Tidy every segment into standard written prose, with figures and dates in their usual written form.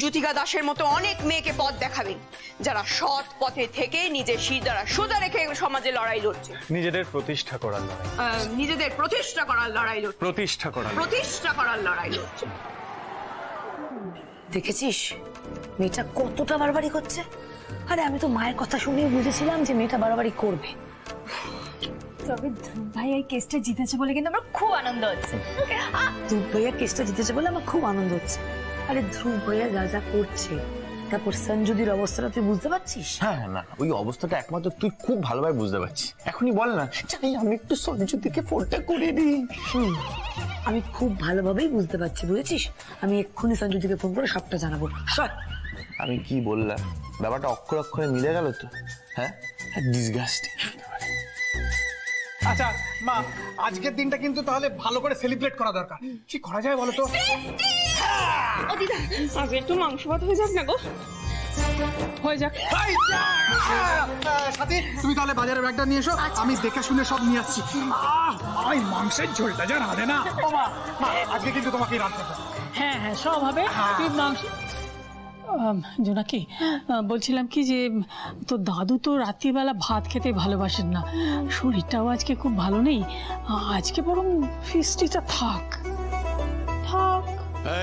জ্যোতিকা দাসের মতো অনেক মেয়েকে পথ দেখাবেন, যারা সৎ পথে থেকে নিজের শির দ্বারা সোজা রেখে সমাজে লড়াই লড়ছে। নিজেদের প্রতিষ্ঠা করার লড়াই। নিজেদের প্রতিষ্ঠা করার লড়াই লড়ছে। প্রতিষ্ঠা করার লড়াই লড়ছে। দেখেছিস মেয়েটা কতটা বাড়াবাড়ি করছে? আরে আমি তো মায়ের কথা শুনেই বুঝেছিলাম যে মেয়েটা বাড়াবাড়ি করবে। তবে ধ্রুব ভাই এই কেসটা জিতেছে বলে কিন্তু আমার খুব আনন্দ হচ্ছে। ধ্রুব ভাইয়া কেসটা জিতেছে বলে আমার খুব আনন্দ হচ্ছে। আরে ধ্রুব ভাইয়া যা যা করছে, তারপর সঞ্জুদির অবস্থাটা তুই বুঝতে পারছিস? হ্যাঁ না, ওই অবস্থাটা একমাত্র তুই খুব ভালোভাবে বুঝতে পারছিস। এখনই বল না, চাই আমি একটু সঞ্জুদিকে ফোনটা করে দিই। আমি খুব ভালোভাবেই বুঝতে পারছি, বুঝেছিস? আমি এক্ষুনি সঞ্জুদিকে ফোন করে সবটা জানাবো। আমি কি বললাম, ব্যাপারটা অক্ষর অক্ষরে মিলে গেল তো? হ্যাঁ, ডিসগাস্টিং। আচ্ছা মা, আজকের দিনটা কিন্তু তাহলে ভালো করে সেলিব্রেট করা দরকার। কি করা যায় বলো তো? ও দিদা, আগে একটু মাংস ভাত হয়ে যাক না গো। হয়ে যাক। সাথী, তুমি তাহলে বাজারের ব্যাগটা নিয়ে এসো, আমি দেখে শুনে সব নিয়ে আসছি। ওই মাংসের ঝোলটা যা রাঁধে না, ও মা, আজকে কিন্তু তোমাকেই রাঁধতে হবে। হ্যাঁ হ্যাঁ, সব হবে। তুই মাংস জোনাকি, বলছিলাম কি যে তোর দাদু তো রাত্রিবেলা ভাত খেতে ভালোবাসেন না, শরীরটাও আজকে খুব ভালো নেই। আজকে বরং ফিস্টিটা থাক।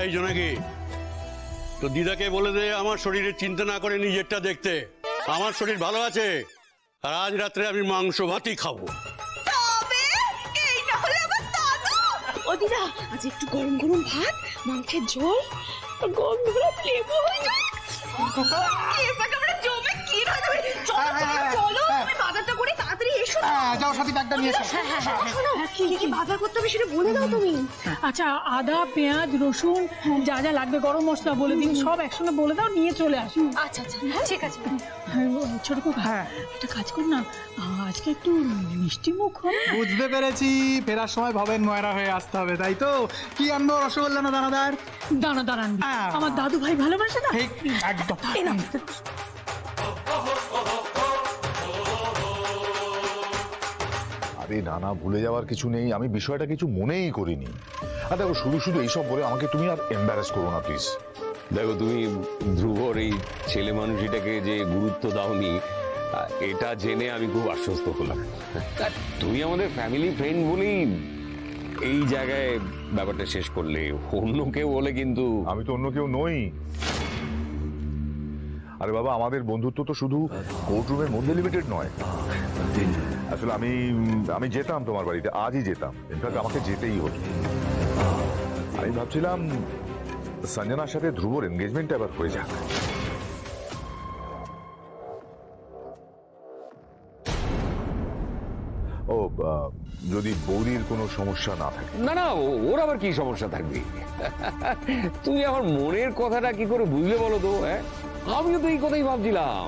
এই জোনাকি, তো দিদাকে বলে দে আমার শরীরের চিন্তা না করে নিজেরটা দেখতে। আমার শরীর ভালো আছে, আর আজ রাত্রে আমি মাংস ভাতই খাবো। ও দিদা, আজ একটু গরম গরম ভাত, মাংসের ঝোল, গরম গরম লেবু হয়ে যাক। জমে কি রাখবে? চলো তুমি বাজারটা করে তাড়াতাড়ি এসো। যাও সাথী, ব্যাগটা নিয়ে এসো। কি কি বাজার করতে হবে সেটা বলে দাও তুমি। আচ্ছা, আদা পেঁয়াজ রসুন যা যা লাগবে, গরম মশলা বলে দিন, সব একসঙ্গে বলে দাও, নিয়ে চলে আসুন। আচ্ছা আচ্ছা, ঠিক আছে। ছোট খোকা, একটা কাজ কর না, আজকে একটু মিষ্টি মুখ হবে। বুঝতে পেরেছি, ফেরার সময় ভবেন ময়রা হয়ে আসতে হবে, তাই তো? কি আনবো, রসগোল্লা না দানাদার? দানাদার আনবি, আমার দাদু ভাই ভালোবাসে না। ঠিক, একদম। আরে না না, ভুলে যাওয়ার কিছু নেই, আমি বিষয়টা কিছু মনেই করিনি। আর দেখো, শুধু শুধু এইসব বলে আমাকে তুমি আর এম্বারাস করো না প্লিজ। দেখো, তুমি ধ্রুবর এই ছেলে মানুষটাকে যে গুরুত্ব দাওনি, এটা জেনে আমি খুব আশ্বস্ত হলাম। আর তুমি আমাদের ফ্যামিলি ফ্রেন্ড বলেই এই জায়গায় ব্যাপারটা শেষ করলে, অন্য কেউ হলে কিন্তু। আমি তো অন্য কেউ নই। আরে বাবা, আমাদের বন্ধুত্ব তো শুধু কোর্টরুমের মধ্যে লিমিটেড নয়। আসলে আমি যেতাম তোমার বাড়িতে, আজই যেতাম, ইনফ্যাক্ট আমাকে যেতেই হতো। আমি ভাবছিলাম সঞ্জনার সাথে ধ্রুবর এনগেজমেন্টটা এবার হয়ে যাক। ও, যদি বৌদির কোনো সমস্যা না থাকে। না না, ওর আবার কি সমস্যা থাকবে? তুমি আমার মনের কথাটা কি করে বুঝলে বলো তো? হ্যাঁ, আমিও তো এই কথাই ভাবছিলাম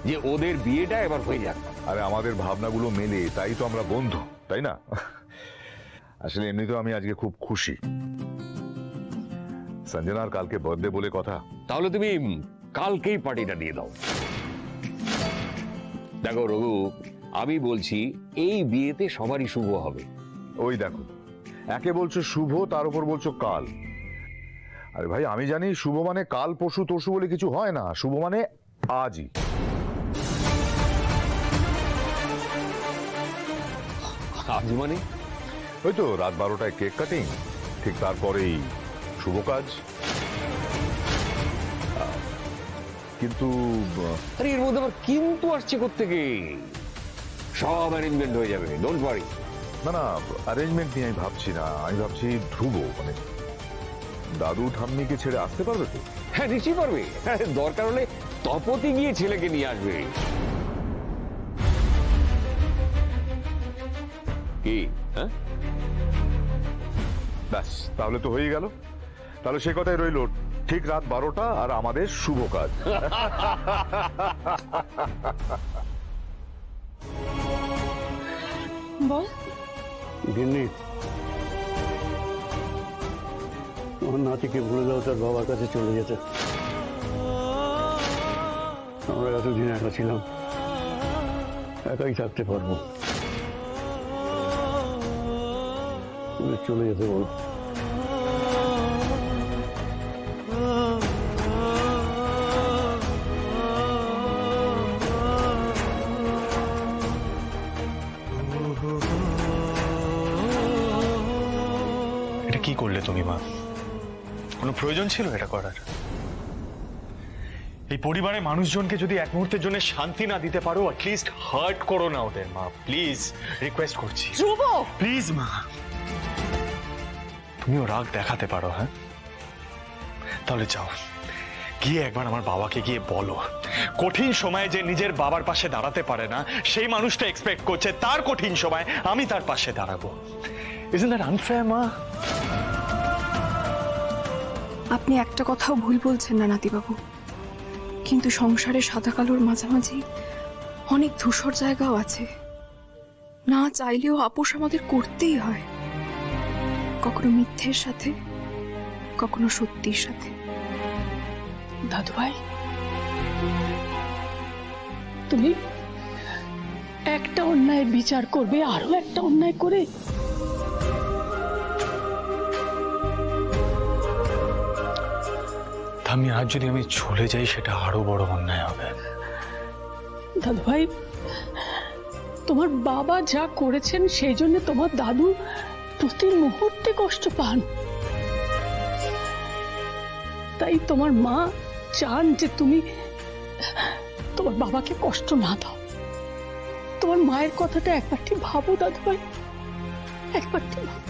যে ওদের বিয়েটা এবার হয়ে যাক। আরে আমাদের ভাবনাগুলো মেলে, তাই তো আমরা বন্ধু, তাই না? আসলে এমনিতেও আমি আজকে খুব খুশি। সঞ্জনার কালকে বার্থডে বলে কথা। তাহলে তুমি কালকেই পার্টিটা দিয়ে দাও। দেখো রঘু, আমি বলছি এই বিয়েতে সবারই শুভ হবে। ওই দেখো, একে বলছো শুভ, তার উপর বলছো কাল। আরে ভাই, আমি জানি শুভ মানে কাল পরশু তরশু বলে কিছু হয় না, শুভ মানে আজই। আজ মানে? ওই তো রাত 12টায় কেক কাটিং, ঠিক তারপরেই শুভ কাজ। কিন্তু আরে এর মধ্যে আবার কিন্তু আসছে কোত্থেকে? সব অ্যারেঞ্জমেন্ট হয়ে যাবে, ডোন্ট ওয়ারি। না না, অ্যারেঞ্জমেন্ট নিয়ে আমি ভাবছি না, আমি ভাবছি ধ্রুব মানে দাদু ঠাম্মিকে ছেড়ে আসতে পারবে তো? হ্যাঁ, নিশ্চয়ই পারবে। দরকার হলে তপতি গিয়ে ছেলেকে নিয়ে আসবে। কি? হ্যাঁ, ব্যাস, তাহলে তো হয়ে গেল। তাহলে সে কথাই রইল, ঠিক রাত 12টা আর আমাদের শুভ কাজ। বল। গিন্নি, আমার নাতিকে ভুলে দাও, তার বাবার কাছে চলে যেতে। আমরা এতদিন একা ছিলাম, একাই থাকতে পারবো। চলে যেতে বল। এটা কি করলে তুমি মা? কোনো প্রয়োজন ছিল এটা করার? এই পরিবারের মানুষজনকে যদি এক মুহূর্তের জন্য শান্তি না দিতে পারো, অ্যাটলিস্ট হার্ট করো না ওদের মা, প্লিজ রিকোয়েস্ট করছি। ধ্রুব, প্লিজ মা, তুমিও রাগ দেখাতে পারো, হ্যাঁ? তাহলে যাও, গিয়ে একবার আমার বাবাকে গিয়ে বলো, কঠিন সময়ে যে নিজের বাবার পাশে দাঁড়াতে পারে না সেই মানুষটা এক্সপেক্ট করছে তার কঠিন সময় আমি তার পাশে দাঁড়াবো। Isn't that unfair, মা? আপনি একটা কথাও ভুল বলছেন না নাতিবাবু, কিন্তু সংসারে সাদা কালোর মাঝামাঝি অনেক ধূসর জায়গাও আছে। না চাইলেও আপোষ আমাদের করতেই হয়, কখনো মিথ্যের সাথে, কখনো সত্যির সাথে। দাদু ভাই, তুমি একটা অন্যায় বিচার করবে আরো একটা অন্যায় করে? আজ যদি আমি চলে যাই সেটা আরো বড় অন্যায় হবে। দাদু ভাই, তোমার বাবা যা করেছেন সেই জন্য তোমার দাদু প্রতি মুহূর্তে কষ্ট পান, তাই তোমার মা চান যে তুমি তোমার বাবাকে কষ্ট না দাও। তোমার মায়ের কথাটা একবারটি ভাবো দাদু ভাই, একবারটি ভাবো।